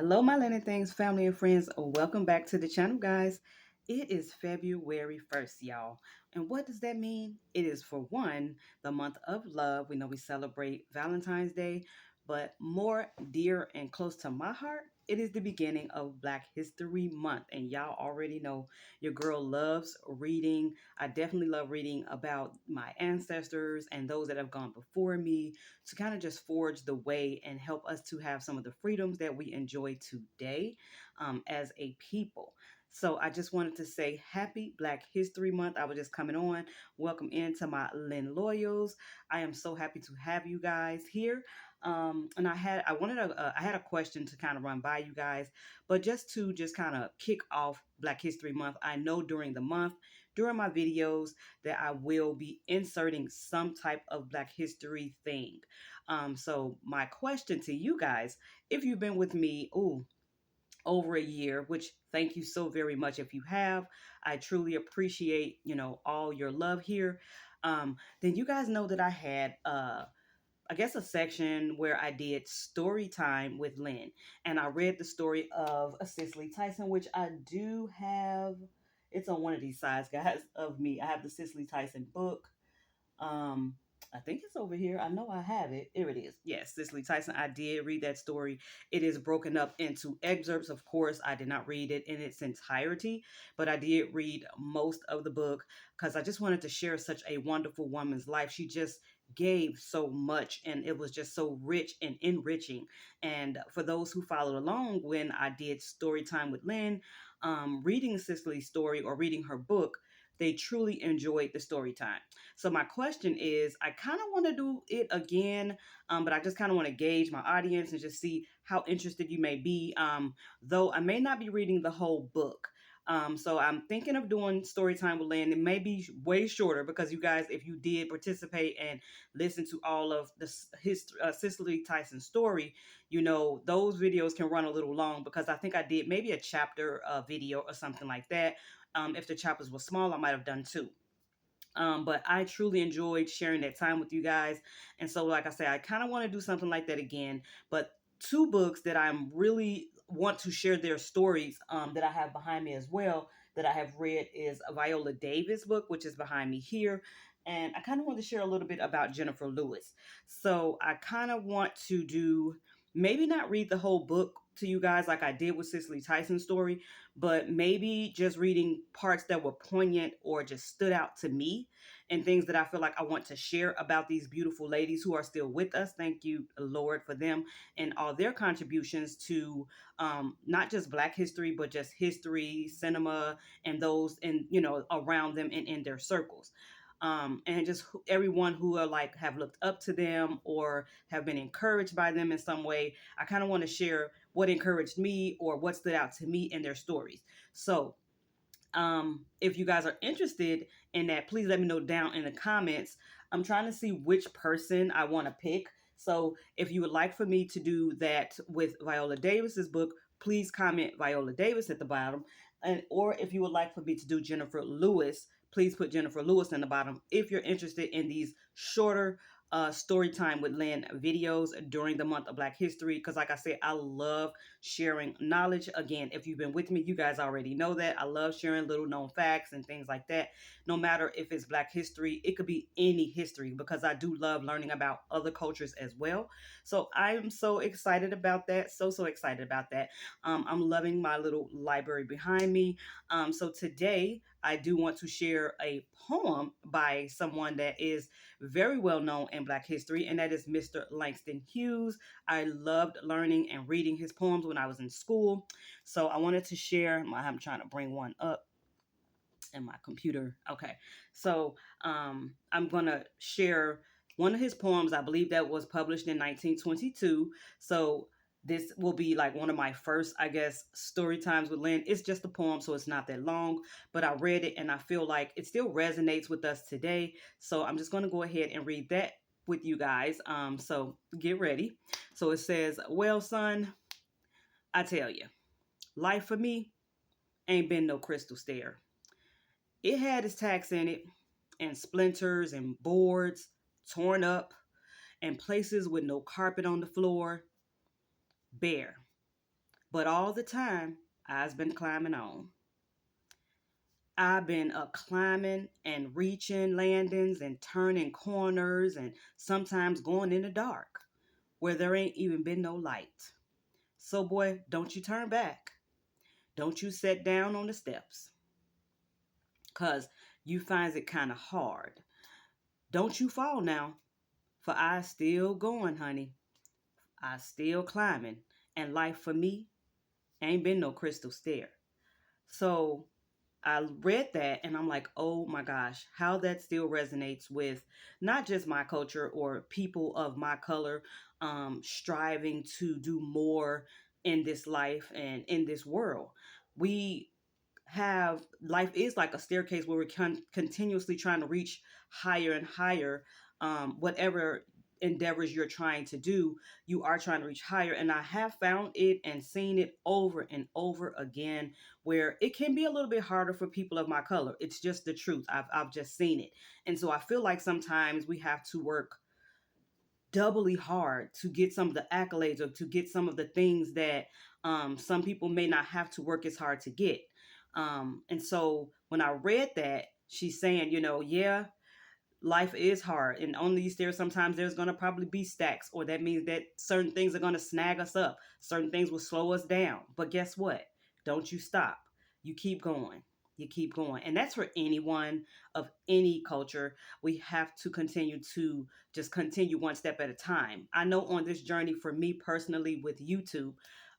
Hello, my Learning Things family and friends. Welcome back to the channel, guys. It is February 1st, y'all. And what does that mean? It is, for one, the month of love. We know we celebrate Valentine's Day, but more dear and close to my heart, it is the beginning of Black History Month. And y'all already know your girl loves reading. I definitely love reading about my ancestors and those that have gone before me to kind of just forge the way and help us to have some of the freedoms that we enjoy today as a people. So I just wanted to say happy Black History Month. I was just coming on. Welcome into my Lynn Loyals. I am so happy to have you guys here. And I had a question to kind of run by you guys, but just kind of kick off Black History Month. I know during the month, during my videos, that I will be inserting some type of Black history thing. So my question to you guys, if you've been with me, over a year, which thank you so very much if you have, I truly appreciate, all your love here. Then you guys know that I had, I guess, a section where I did story time with Lynn, and I read the story of Cicely Tyson, which I do have. It's on one of these sides, guys, of me. I have the Cicely Tyson book. um, I think it's over here. I know I have it. Here it is. Yes, Cicely Tyson. I did read that story. It is broken up into excerpts. Of course, I did not read it in its entirety, but I did read most of the book because I just wanted to share such a wonderful woman's life. She just gave so much, and it was just so rich and enriching. And for those who followed along when I did story time with Lynn, reading Cicely's story or reading her book, they truly enjoyed the story time. So my question is, I kind of want to do it again, but I just kind of want to gauge my audience and just see how interested you may be. Though I may not be reading the whole book. So I'm thinking of doing story time with Lynn. It may be way shorter because you guys, if you did participate and listen to all of his Cicely Tyson story, those videos can run a little long because I think I did maybe a chapter video or something like that. If the chapters were small, I might have done two. But I truly enjoyed sharing that time with you guys. And so, like I said, I kind of want to do something like that again. But two books that I'm really want to share their stories that I have behind me as well, that I have read, is a Viola Davis book, which is behind me here. And I kind of want to share a little bit about Jennifer Lewis. So I kind of want to do, maybe not read the whole book to you guys like I did with Cicely Tyson's story, but maybe just reading parts that were poignant or just stood out to me, and things that I feel like I want to share about these beautiful ladies who are still with us. Thank you, Lord, for them and all their contributions to not just Black history, but just history, cinema, and those around them and in their circles. And just everyone who are like have looked up to them or have been encouraged by them in some way. I kind of want to share what encouraged me or what stood out to me in their stories. So if you guys are interested in that, please let me know down in the comments. I'm trying to see which person I want to pick. So if you would like for me to do that with Viola Davis's book, please comment Viola Davis at the bottom. Or if you would like for me to do Jennifer Lewis, please put Jennifer Lewis in the bottom if you're interested in these shorter story time with Lynn videos during the month of Black History. Because like I said, I love sharing knowledge. Again, if you've been with me, you guys already know that I love sharing little known facts and things like that. No matter if it's Black history, it could be any history, because I do love learning about other cultures as well. So I'm so excited about that. So excited about that. I'm loving my little library behind me. So today I do want to share a poem by someone that is very well known in Black history, and that is Mr. Langston Hughes. I loved learning and reading his poems when I was in school. So I wanted to share. I'm trying to bring one up in my computer. Okay. So I'm going to share one of his poems. I believe that was published in 1922. So this will be like one of my first, I guess, story times with Lynn. It's just a poem, so it's not that long, but I read it and I feel like it still resonates with us today. So I'm just going to go ahead and read that with you guys. So get ready. So it says, "Well, son, I tell you, life for me ain't been no crystal stair. It had its tacks in it, and splinters and boards torn up, and places with no carpet on the floor, bare, But all the time, I've been climbing on. I've been climbing and reaching landings and turning corners and sometimes going in the dark where there ain't even been no light. So, boy, don't you turn back. Don't you sit down on the steps because you finds it kind of hard. Don't you fall now, for I still going, honey. I still climbing. And life for me ain't been no crystal stair. So I read that and I'm like, oh my gosh, how that still resonates with not just my culture or people of my color striving to do more in this life and in this world. We have life is like a staircase where we're continuously trying to reach higher and higher. Whatever endeavors you're trying to do, you are trying to reach higher. And I have found it and seen it over and over again where it can be a little bit harder for people of my color. It's just the truth. I've just seen it. And so I feel like sometimes we have to work doubly hard to get some of the accolades or to get some of the things that some people may not have to work as hard to get. And so when I read that, she's saying, yeah, life is hard. And on these stairs, sometimes there's going to probably be stacks, or that means that certain things are going to snag us up. Certain things will slow us down. But guess what? Don't you stop. You keep going. You keep going. And that's for anyone of any culture. We have to continue to just continue one step at a time. I know on this journey for me personally with YouTube,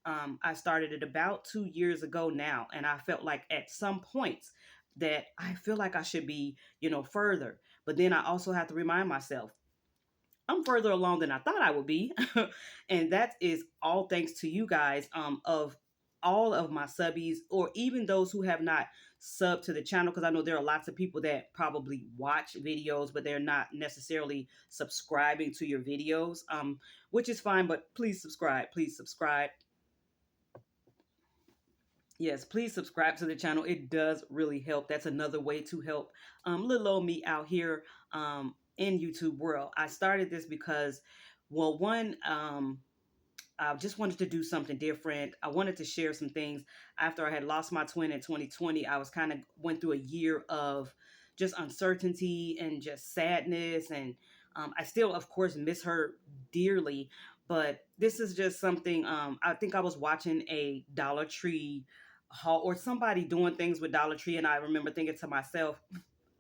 I started it about 2 years ago now. And I felt like at some points that I feel like I should be, further. But then I also have to remind myself, I'm further along than I thought I would be. And that is all thanks to you guys, of all of my subbies, or even those who have not subbed to the channel, because I know there are lots of people that probably watch videos, but they're not necessarily subscribing to your videos, which is fine, but please subscribe. Please subscribe. Yes, please subscribe to the channel. It does really help. That's another way to help little old me out here in YouTube world. I started this because, well, one, I just wanted to do something different. I wanted to share some things. After I had lost my twin in 2020, I was kind of went through a year of just uncertainty and just sadness. And I still, of course, miss her dearly. But this is just something, I think I was watching a Dollar Tree haul or somebody doing things with Dollar Tree. And I remember thinking to myself,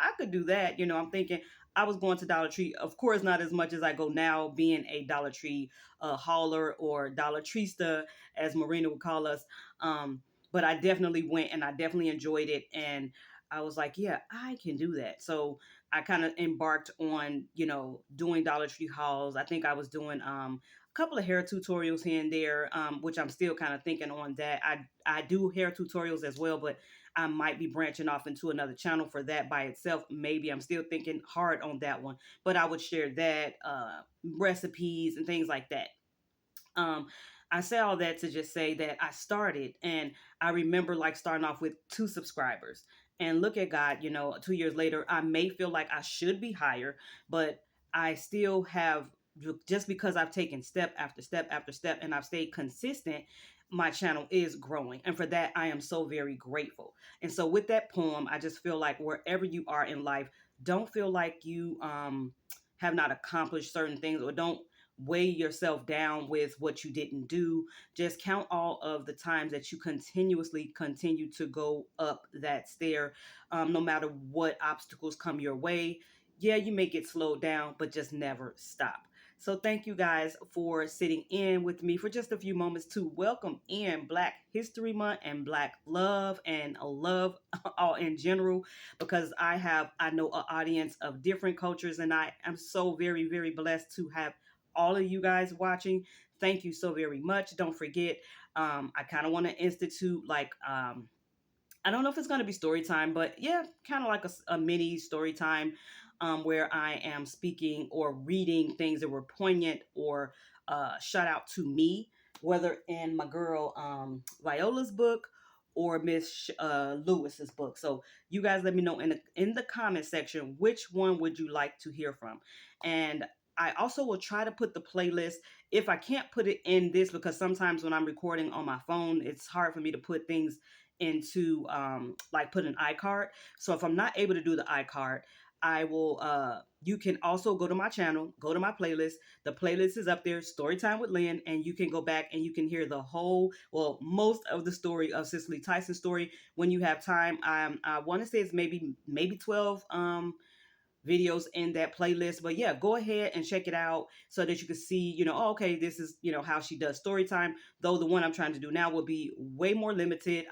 I could do that. I'm thinking I was going to Dollar Tree, of course, not as much as I go now, being a Dollar Tree hauler or Dollar Treesta, as Marina would call us. But I definitely went and I definitely enjoyed it. And I was like, yeah, I can do that. So I kind of embarked on, doing Dollar Tree hauls. I think I was doing a couple of hair tutorials here and there, which I'm still kind of thinking on that. I do hair tutorials as well, but I might be branching off into another channel for that by itself. Maybe I'm still thinking hard on that one, but I would share that, recipes and things like that. Um, I say all that to just say that I started and I remember like starting off with 2 subscribers. And look at God, 2 years later, I may feel like I should be higher, but I still have, just because I've taken step after step after step and I've stayed consistent, my channel is growing. And for that, I am so very grateful. And so with that poem, I just feel like wherever you are in life, don't feel like you have not accomplished certain things, or don't weigh yourself down with what you didn't do. Just count all of the times that you continuously continue to go up that stair, no matter what obstacles come your way. Yeah, you may get slowed down, but just never stop. So thank you guys for sitting in with me for just a few moments to welcome in Black History Month and Black love and love all in general, because I know an audience of different cultures, and I am so very, very blessed to have all of you guys watching. Thank you so very much. Don't forget, I kind of want to institute like, I don't know if it's going to be story time, but yeah, kind of like a mini story time, where I am speaking or reading things that were poignant or shout out to me, whether in my girl Viola's book or Miss Lewis's book. So you guys let me know in the comment section which one would you like to hear from, and I also will try to put the playlist, if I can't put it in this, because sometimes when I'm recording on my phone, it's hard for me to put things into like put an iCard. So if I'm not able to do the iCard, I will you can also go to my channel, go to my playlist. The playlist is up there, Storytime with Lynn, and you can go back and you can hear the whole, well, most of the story of Cicely Tyson's story when you have time. I want to say it's maybe 12 videos in that playlist. But yeah, go ahead and check it out so that you can see, oh, okay, this is, how she does story time. Though the one I'm trying to do now will be way more limited.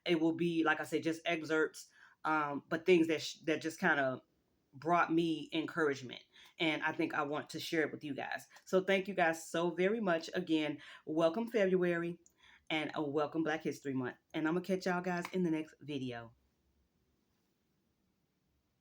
It will be, like I said, just excerpts, but things that just kind of brought me encouragement. And I think I want to share it with you guys. So thank you guys so very much. Again, welcome February and welcome Black History Month. And I'm going to catch y'all guys in the next video.